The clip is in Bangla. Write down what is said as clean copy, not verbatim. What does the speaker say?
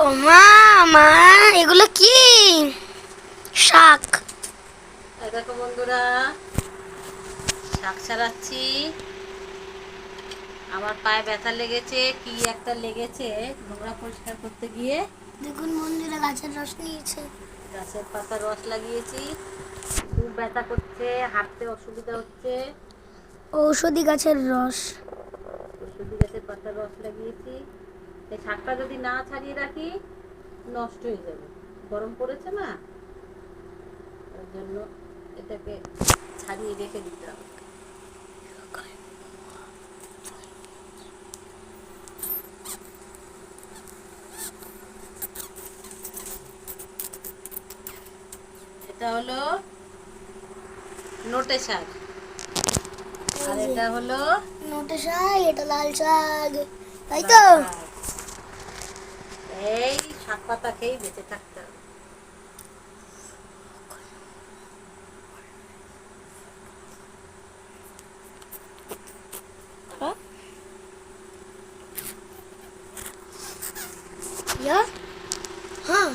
ও মা, মা এগুলো কি? শাক। দেখো বন্ধুরা, শাক ছাড়াচ্ছি। আমার পায়ে ব্যথা লেগেছে, কি একটা লেগেছে নোংরা পরিষ্কার করতে গিয়ে। দেখুন বন্ধুরা, গাছের রস নিয়েছে। গাছের পাতা রস লাগিয়েছি, খুব ব্যথা করছে, হাঁটতে অসুবিধা হচ্ছে। ঔষধি গাছের রস। ওষুধি গাছের পাতা রস লাগিয়েছি। এই শাকটা যদি না ছাড়িয়ে রাখি নষ্ট হয়ে যাবে, গরম পড়েছে না, ওই জন্য এটাকে ছাড়িয়ে রেখে দিতে হবে। এটা হলো নোটে শাক, আর এটা হলো নোটে শাক, এটা লাল শাক, তাই তো? এই শাক পাতা খেয়েই বেঁচে থাকতে হবে। হ্যাঁ।